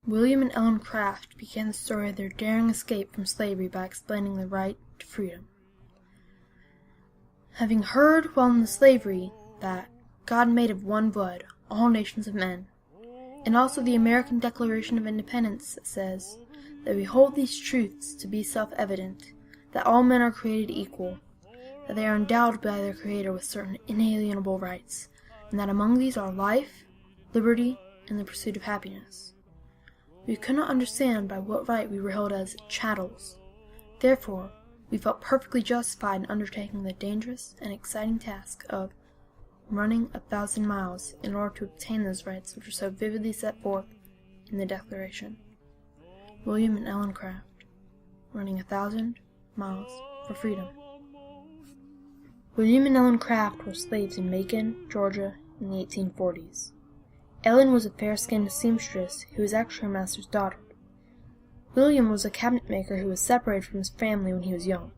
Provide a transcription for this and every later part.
William and Ellen Craft began the story of their daring escape from slavery by explaining the right to freedom. Having heard while in slavery that God made of one blood all nations of men, and also the American Declaration of Independence that says that we hold these truths to be self-evident, that all men are created equal, that they are endowed by their Creator with certain inalienable rights, and that among these are life, liberty, and the pursuit of happiness. We could not understand by what right we were held as chattels. Therefore, we felt perfectly justified in undertaking the dangerous and exciting task of running 1,000 miles in order to obtain those rights which are so vividly set forth in the Declaration. William and Ellen Craft, running 1,000 miles for freedom. William and Ellen Craft were slaves in Macon, Georgia, in the 1840s. Ellen was a fair-skinned seamstress who was actually her master's daughter. William was a cabinet maker who was separated from his family when he was young.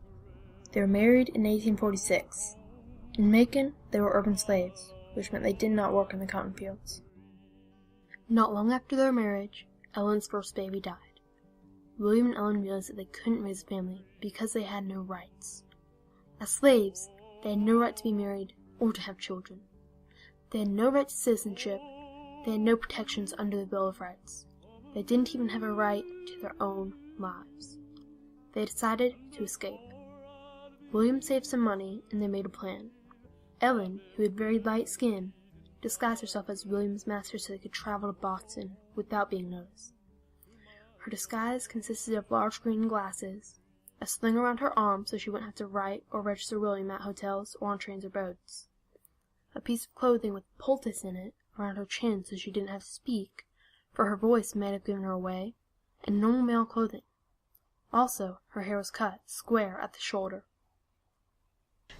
They were married in 1846. In Macon, they were urban slaves, which meant they did not work in the cotton fields. Not long after their marriage, Ellen's first baby died. William and Ellen realized that they couldn't raise a family because they had no rights. As slaves, they had no right to be married or to have children. They had no right to citizenship. They had no protections under the Bill of Rights. They didn't even have a right to their own lives. They decided to escape. William saved some money, and they made a plan. Ellen, who had very light skin, disguised herself as William's master so they could travel to Boston without being noticed. Her disguise consisted of large green glasses, a sling around her arm so she wouldn't have to write or register William at hotels or on trains or boats, a piece of clothing with a poultice in it around her chin so she didn't have to speak, for her voice might have given her away, and normal male clothing. Also, her hair was cut square at the shoulder.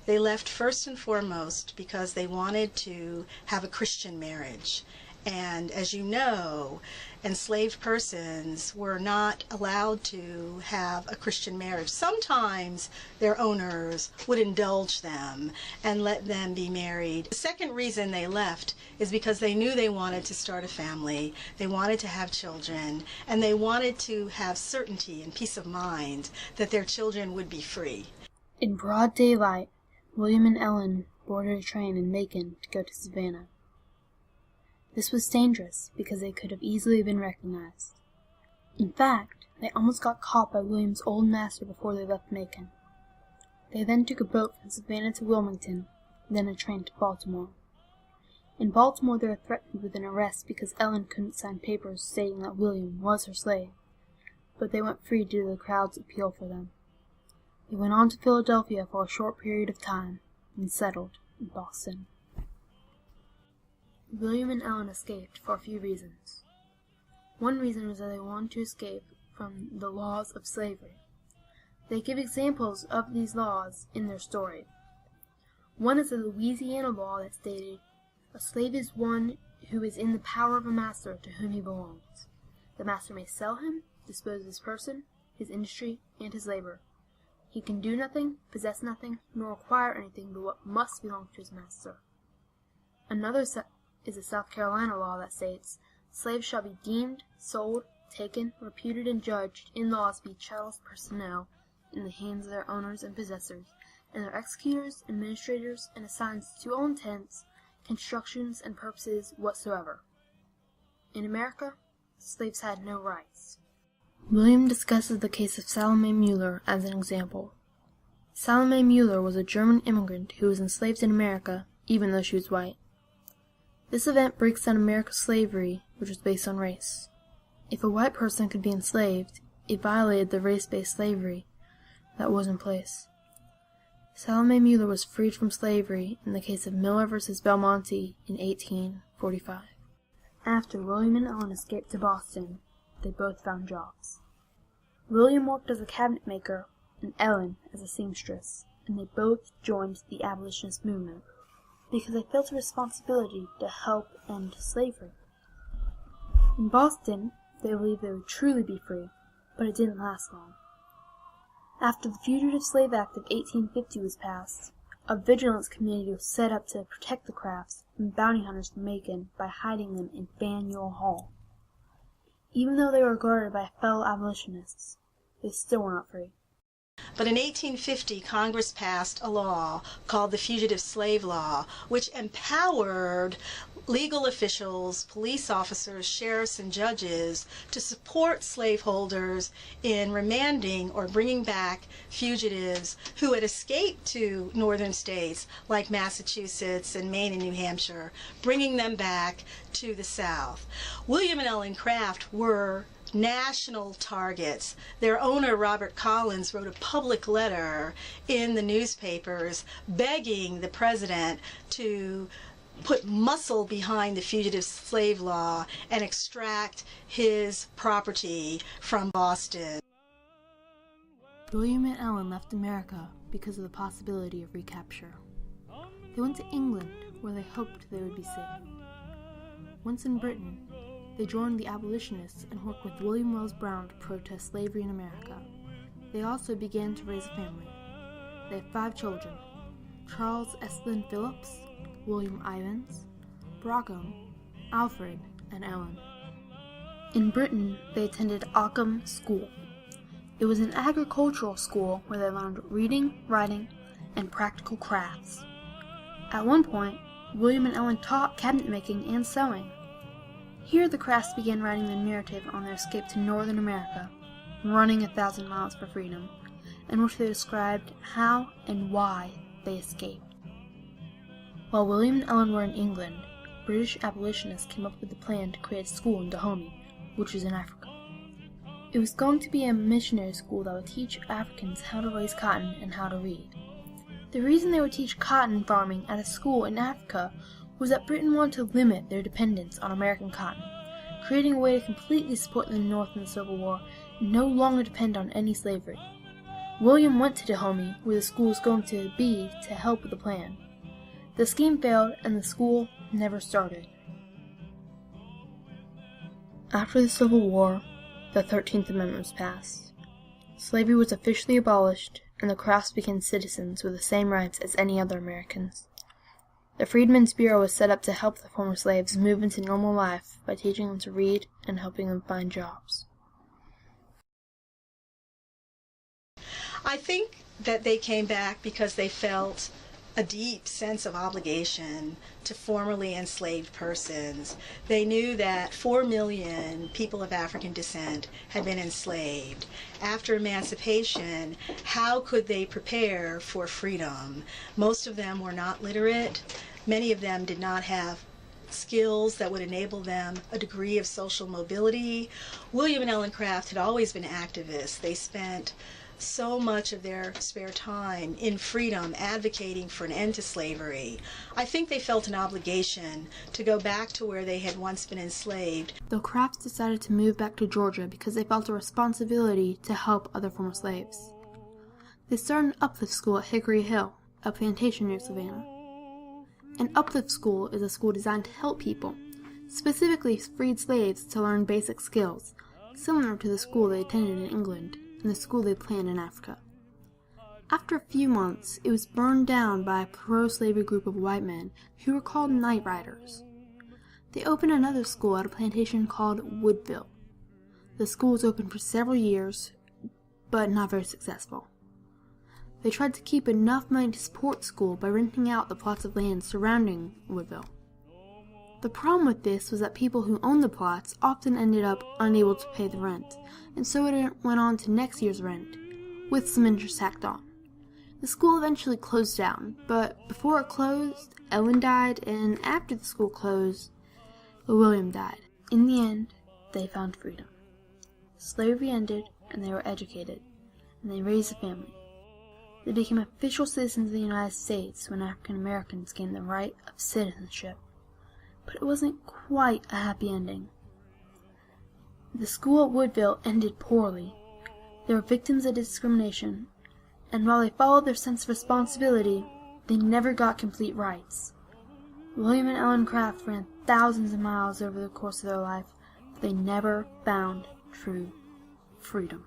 They left first and foremost because they wanted to have a Christian marriage. And as you know, enslaved persons were not allowed to have a Christian marriage. Sometimes their owners would indulge them and let them be married. The second reason they left is because they knew they wanted to start a family, they wanted to have children, and they wanted to have certainty and peace of mind that their children would be free. In broad daylight, William and Ellen boarded a train in Macon to go to Savannah. This was dangerous because they could have easily been recognized. In fact, they almost got caught by William's old master before they left Macon. They then took a boat from Savannah to Wilmington, then a train to Baltimore. In Baltimore they were threatened with an arrest because Ellen couldn't sign papers stating that William was her slave, but they went free due to the crowd's appeal for them. They went on to Philadelphia for a short period of time and settled in Boston. William and Ellen escaped for a few reasons. One reason was that they wanted to escape from the laws of slavery. They give examples of these laws in their story. One is a Louisiana law that stated, "A slave is one who is in the power of a master to whom he belongs. The master may sell him, dispose of his person, his industry, and his labor. He can do nothing, possess nothing, nor acquire anything but what must belong to his master." Another is a South Carolina law that states, "Slaves shall be deemed, sold, taken, reputed, and judged in laws to be chattel personnel in the hands of their owners and possessors, and their executors, administrators, and assigns to all intents, constructions, and purposes whatsoever." In America, slaves had no rights. William discusses the case of Salome Muller as an example. Salome Muller was a German immigrant who was enslaved in America, even though she was white. This event breaks down America's slavery, which was based on race. If a white person could be enslaved, it violated the race-based slavery that was in place. Salome Muller was freed from slavery in the case of Miller v. Belmonte in 1845. After William and Ellen escaped to Boston, they both found jobs. William worked as a cabinet maker and Ellen as a seamstress, and they both joined the abolitionist movement because they felt a responsibility to help end slavery. In Boston, they believed they would truly be free, but it didn't last long. After the Fugitive Slave Act of 1850 was passed, a vigilance committee was set up to protect the Crafts from bounty hunters from Macon by hiding them in Faneuil Hall. Even though they were guarded by fellow abolitionists, they still were not free. But in 1850, Congress passed a law called the Fugitive Slave Law, which empowered legal officials, police officers, sheriffs, and judges to support slaveholders in remanding or bringing back fugitives who had escaped to northern states like Massachusetts and Maine and New Hampshire, bringing them back to the South. William and Ellen Craft were national targets. Their owner, Robert Collins, wrote a public letter in the newspapers begging the president to put muscle behind the fugitive slave law and extract his property from Boston. William and Ellen left America because of the possibility of recapture. They went to England, where they hoped they would be safe. Once in Britain, they joined the abolitionists and worked with William Wells Brown to protest slavery in America. They also began to raise a family. They have 5 children: Charles Estlin Phillips, William Ivins, Brockham, Alfred, and Ellen. In Britain, they attended Ockham School. It was an agricultural school where they learned reading, writing, and practical crafts. At one point, William and Ellen taught cabinet making and sewing. Here the Crafts began writing the narrative on their escape to northern America, running 1,000 miles for freedom, in which they described how and why they escaped. While William and Ellen were in England, British abolitionists came up with the plan to create a school in Dahomey, which is in Africa. It was going to be a missionary school that would teach Africans how to raise cotton and how to read. The reason they would teach cotton farming at a school in Africa was that Britain wanted to limit their dependence on American cotton, creating a way to completely support the North in the Civil War and no longer depend on any slavery. William went to Dahomey, where the school was going to be, to help with the plan. The scheme failed and the school never started. After the Civil War, the 13th Amendment was passed. Slavery was officially abolished, and the Crafts became citizens with the same rights as any other Americans. The Freedmen's Bureau was set up to help the former slaves move into normal life by teaching them to read and helping them find jobs. I think that they came back because they felt a deep sense of obligation to formerly enslaved persons. They knew that 4 million people of African descent had been enslaved. After emancipation, how could they prepare for freedom? Most of them were not literate. Many of them did not have skills that would enable them a degree of social mobility. William and Ellen Craft had always been activists. They spent so much of their spare time in freedom advocating for an end to slavery. I think they felt an obligation to go back to where they had once been enslaved. The Crafts decided to move back to Georgia because they felt a responsibility to help other former slaves. They started an uplift school at Hickory Hill, a plantation near Savannah. An uplift school is a school designed to help people, specifically freed slaves, to learn basic skills, similar to the school they attended in England and the school they planned in Africa. After a few months, it was burned down by a pro-slavery group of white men who were called Night Riders. They opened another school at a plantation called Woodville. The school was open for several years, but not very successful. They tried to keep enough money to support the school by renting out the plots of land surrounding Woodville. The problem with this was that people who owned the plots often ended up unable to pay the rent, and so it went on to next year's rent, with some interest tacked on. The school eventually closed down, but before it closed, Ellen died, and after the school closed, William died. In the end, they found freedom. Slavery ended, and they were educated, and they raised a family. They became official citizens of the United States when African Americans gained the right of citizenship. But it wasn't quite a happy ending. The school at Woodville ended poorly. They were victims of discrimination, and while they followed their sense of responsibility, they never got complete rights. William and Ellen Craft ran thousands of miles over the course of their life, but they never found true freedom.